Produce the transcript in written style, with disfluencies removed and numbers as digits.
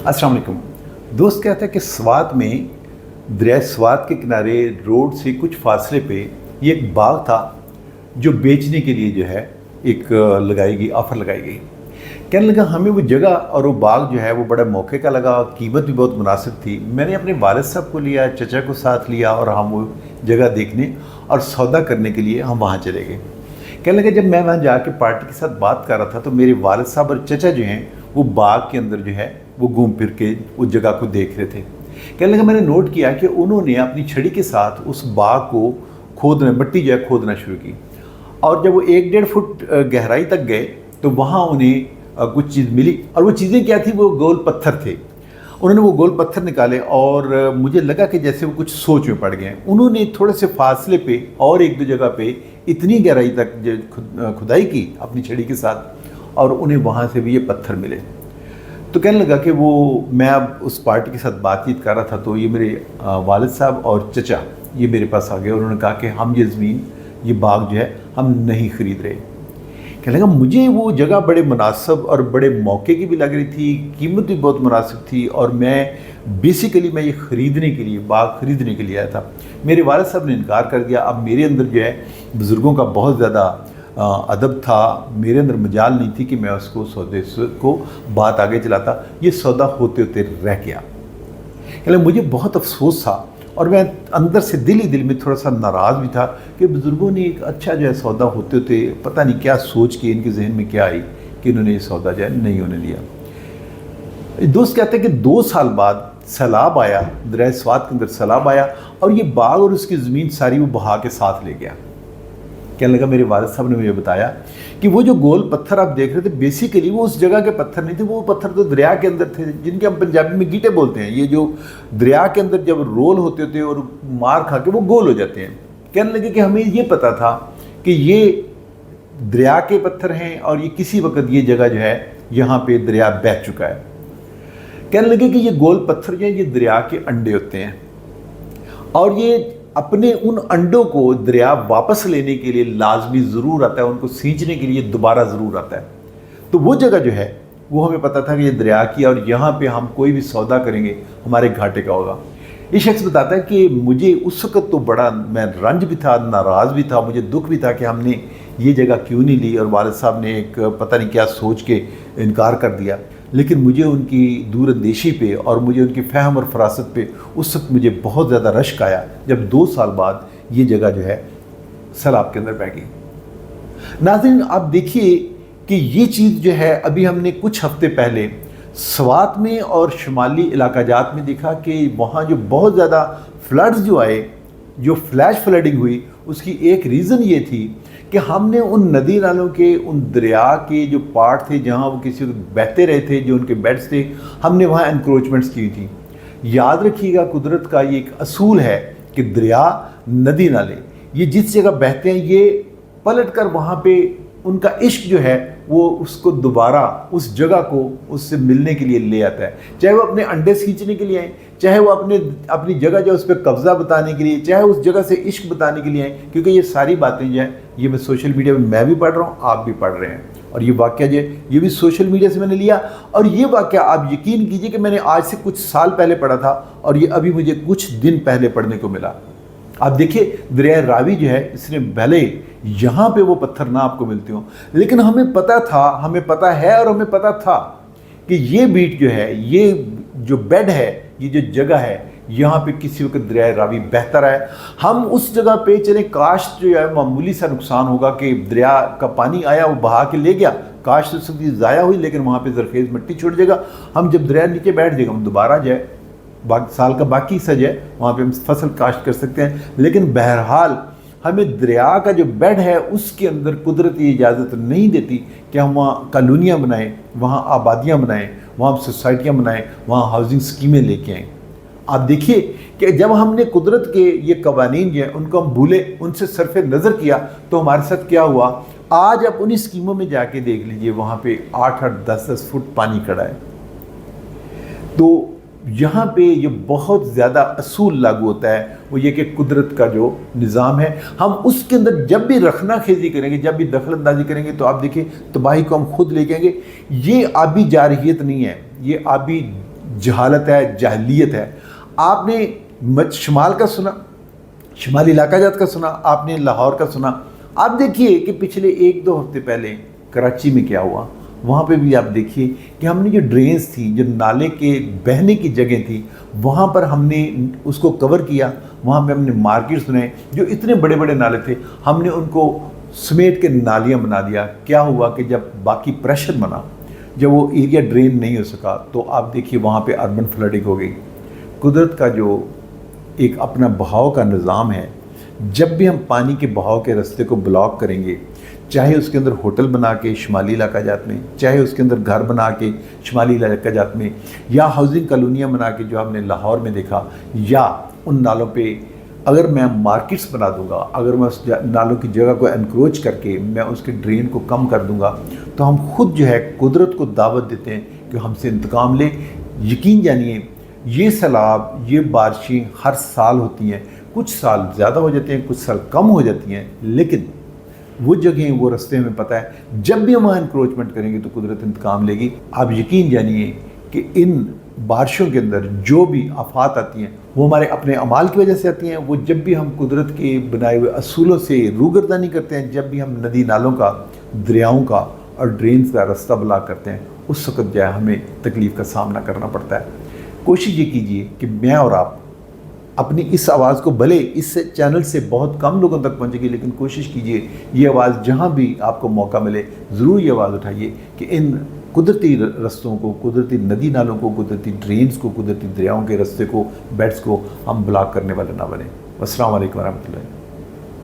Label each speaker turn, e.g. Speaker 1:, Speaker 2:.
Speaker 1: अस्सलाम वालेकुम। दोस्त कहता है कि स्वात में दरिया स्वात के किनारे रोड से कुछ फासले पे ये एक बाग था जो बेचने के लिए जो है एक ऑफ़र लगाई गई। कहने लगा हमें वो जगह और वो बाग जो है वो बड़ा मौके का लगा, कीमत भी बहुत मुनासिब थी। मैंने अपने वालिद साहब को लिया, चचा को साथ लिया और हम वो जगह देखने और सौदा करने के लिए हम वहाँ चले गए। कहने लगे जब मैं वहाँ जाके पार्टी के साथ बात कर रहा था तो मेरे वालिद साहब और चचा जो हैं वो बाग के अंदर जो है वो घूम फिर के उस जगह को देख रहे थे। कहने लगा मैंने नोट किया कि उन्होंने अपनी छड़ी के साथ उस बाग को खोदना, मिट्टी जो है खोदना शुरू की और जब वो 1-1.5 फुट गहराई तक गए तो वहाँ उन्हें कुछ चीज़ मिली और वो चीज़ें क्या थी, वो गोल पत्थर थे। उन्होंने वो गोल पत्थर निकाले और मुझे लगा कि जैसे वो कुछ सोच में पड़ गए। उन्होंने थोड़े से फासले पे और 1-2 जगह पे इतनी गहराई तक खुदाई की अपनी छड़ी के साथ और उन्हें वहाँ से भी ये पत्थर मिले। तो कहने लगा कि वो मैं अब उस पार्टी के साथ बातचीत कर रहा था तो ये मेरे वालिद साहब और चचा ये मेरे पास आ गए और उन्होंने कहा कि हम ये ज़मीन, ये बाग जो है हम नहीं ख़रीद रहे। कहने लगा मुझे वो जगह बड़े मुनासिब और बड़े मौके की भी लग रही थी, कीमत भी बहुत मुनासिब थी और मैं ये ख़रीदने के लिए, बाग ख़रीदने के लिए आया था। मेरे वालिद साहब ने इनकार कर दिया। अब मेरे अंदर जो है बुज़ुर्गों का बहुत ज़्यादा अदब था, मेरे अंदर मजाल नहीं थी कि मैं उसको सौदे को बात आगे चलाता। ये सौदा होते होते रह गया। कहने मुझे बहुत अफसोस था और मैं अंदर से दिल ही दिल में थोड़ा सा नाराज़ भी था कि बुज़ुर्गों ने एक अच्छा जो है सौदा होते होते पता नहीं क्या सोच के इनके जहन में क्या आई कि इन्होंने ये सौदा जो है नहीं होने दिया। दोस्त कहते हैं कि 2 साल बाद सैलाब आया, दरिया स्वात के अंदर सैलाब आया और ये बाग और उसकी ज़मीन सारी वो बहा के साथ ले गया। कहने लगा मेरे वालिद साहब ने मुझे बताया कि वो जो गोल पत्थर आप देख रहे थे बेसिकली वो उस जगह के पत्थर नहीं थे, वो पत्थर तो दरिया के अंदर थे जिनके हम पंजाबी में गीटे बोलते हैं। ये जो दरिया के अंदर जब रोल होते थे और मार खा के वो गोल हो जाते हैं। कहने लगे कि हमें ये पता था कि ये दरिया के पत्थर हैं और ये किसी वक्त ये जगह जो है यहाँ पे दरिया बह चुका है। कहने लगे कि ये गोल पत्थर जो है ये दरिया के अंडे होते हैं और ये अपने उन अंडों को दरिया वापस लेने के लिए लाजमी ज़रूर आता है, उनको सींचने के लिए दोबारा ज़रूर आता है। तो वो जगह जो है वो हमें पता था कि ये दरिया की और यहाँ पे हम कोई भी सौदा करेंगे हमारे घाटे का होगा। ये शख्स बताता है कि मुझे उस वक़्त तो बड़ा मैं रंज भी था, नाराज़ भी था, मुझे दुख भी था कि हमने ये जगह क्यों नहीं ली और वालिद साहब ने एक पता नहीं क्या सोच के इनकार कर दिया। लेकिन मुझे उनकी दूरअंदेशी पे और मुझे उनकी फ़हम और फरासत पे उस वक्त मुझे बहुत ज़्यादा रश्क आया जब 2 साल बाद ये जगह जो है सैलाब के अंदर बह गई। नाज़रीन आप देखिए कि ये चीज़ जो है अभी हमने कुछ हफ्ते पहले स्वात में और शुमाली इलाकाजात में देखा कि वहाँ जो बहुत ज़्यादा फ्लड्स जो आए, जो फ्लैश फ्लडिंग हुई, उसकी एक रीज़न ये थी कि हमने उन नदी नालों के, उन दरिया के जो पार्ट थे जहाँ वो किसी बहते रहे थे, जो उनके बेड्स थे, हमने वहाँ एनक्रोचमेंट्स की थी। याद रखिएगा कुदरत का ये एक असूल है कि दरिया, नदी नाले ये जिस जगह बहते हैं ये पलट कर वहाँ पे उनका इश्क जो है वो उसको दोबारा उस जगह को उससे मिलने के लिए ले आता है। चाहे वो अपने अंडे खींचने के लिए आए, चाहे वो अपनी जगह जो है उस पर कब्ज़ा बताने के लिए, चाहे उस जगह से इश्क बताने के लिए आए। क्योंकि ये सारी बातें जो हैं ये मैं सोशल मीडिया में मैं भी पढ़ रहा हूँ, आप भी पढ़ रहे हैं और ये वाक़या जो है ये भी सोशल मीडिया से मैंने लिया। और ये वाक़या आप यकीन कीजिए कि मैंने आज से कुछ साल पहले पढ़ा था और ये अभी मुझे कुछ दिन पहले पढ़ने को मिला। आप देखिए दरिया रावी जो है इसने भले यहाँ पे वो पत्थर ना आपको मिलते हो, लेकिन हमें पता था, हमें पता है और हमें पता था कि ये बीट जो है, ये जो बेड है, ये जो जगह है, यहाँ पे किसी वक्त दरिया रावी बहता रहा है। हम उस जगह पे चले, काश जो है मामूली सा नुकसान होगा कि दरिया का पानी आया वो बहा के ले गया, काश तो उसकी ज़ाया हुई, लेकिन वहाँ पे ज़रखेज़ मिट्टी छूट जाएगा। हम जब दरिया नीचे बैठ जाएगा हम दोबारा जाए साल का बाकी हिस्सा जो है वहाँ पे हम फसल काश्त कर सकते हैं। लेकिन बहरहाल हमें दरिया का जो बेड है उसके अंदर कुदरत ये इजाज़त नहीं देती कि हम वहाँ कॉलोनियाँ बनाएं, वहाँ आबादियाँ बनाएं, वहाँ सोसाइटियाँ बनाएं, वहाँ हाउसिंग स्कीमें लेके आएँ। आप देखिए कि जब हमने कुदरत के ये कवानीन जो हैं उनको हम भूले, उनसे सरफ़े नज़र किया तो हमारे साथ क्या हुआ। आज आप उन्हीं स्कीमों में जाके देख लीजिए, वहाँ पे 8-8, 10-10 फुट पानी खड़ा है। तो यहाँ पे ये बहुत ज़्यादा असूल लागू होता है, वो ये कि कुदरत का जो निज़ाम है हम उसके अंदर जब भी रखना खेजी करेंगे, जब भी दखल अंदाजी करेंगे तो आप देखिए तबाही को हम खुद ले जाएंगे। ये आबी जारहियत नहीं है, ये आबी जहालत है, जाहलियत है। आपने शमाल का सुना, शुमाली इलाका जात का सुना, आपने लाहौर का सुना। आप देखिए कि पिछले 1-2 हफ्ते पहले कराची में क्या हुआ। वहाँ पे भी आप देखिए कि हमने जो ड्रेन्स थी, जो नाले के बहने की जगह थी, वहाँ पर हमने उसको कवर किया। वहाँ पे हमने मार्केट्स बनाए, जो इतने बड़े बड़े नाले थे हमने उनको समेट के नालियाँ बना दिया। क्या हुआ कि जब बाकी प्रेशर बना, जब वो एरिया ड्रेन नहीं हो सका, तो आप देखिए वहाँ पे अर्बन फ्लडिंग हो गई। कुदरत का जो एक अपना बहाव का निज़ाम है, जब भी हम पानी के बहाव के रास्ते को ब्लॉक करेंगे, चाहे उसके अंदर होटल बना के शुमाली इलाका जात में, चाहे उसके अंदर घर बना के शुमाली इलाका जात में, या हाउसिंग कॉलोनियाँ बना के जो हमने लाहौर में देखा, या उन नालों पे अगर मैं मार्केट्स बना दूंगा, अगर मैं उस नालों की जगह को एनक्रोच करके मैं उसके ड्रेन को कम कर दूंगा, तो हम खुद जो है कुदरत को दावत देते हैं कि हमसे इंतकाम ले। यकीन जानिए ये सैलाब, ये बारिशें हर साल होती हैं, कुछ साल ज़्यादा हो जाते हैं, कुछ साल कम हो जाती हैं, लेकिन वो जगह, वो रास्ते हमें पता है जब भी हम वहाँ इंक्रोचमेंट करेंगे तो कुदरत इंतकाम लेगी। आप यकीन जानिए कि इन बारिशों के अंदर जो भी आफात आती हैं वो हमारे अपने अमाल की वजह से आती हैं। वो जब भी हम कुदरत के बनाए हुए असूलों से रूगर्दानी करते हैं, जब भी हम नदी नालों का, दरियाओं का और ड्रेन्स का रास्ता ब्लॉक करते हैं, उस वक्त जो है हमें तकलीफ़ का सामना करना पड़ता है। कोशिश ये कीजिए कि मैं और आप अपनी इस आवाज़ को, भले इस चैनल से बहुत कम लोगों तक पहुंचेगी, लेकिन कोशिश कीजिए ये आवाज़ जहां भी आपको मौका मिले ज़रूर ये आवाज़ उठाइए कि इन कुदरती रस्तों को, कुदरती नदी नालों को, कुदरती ड्रेन्स को, कुदरती दरियाओं के रास्ते को, बेड्स को हम ब्लॉक करने वाले ना बने। अस्सलाम वालेकुम रहमतुल्लाह।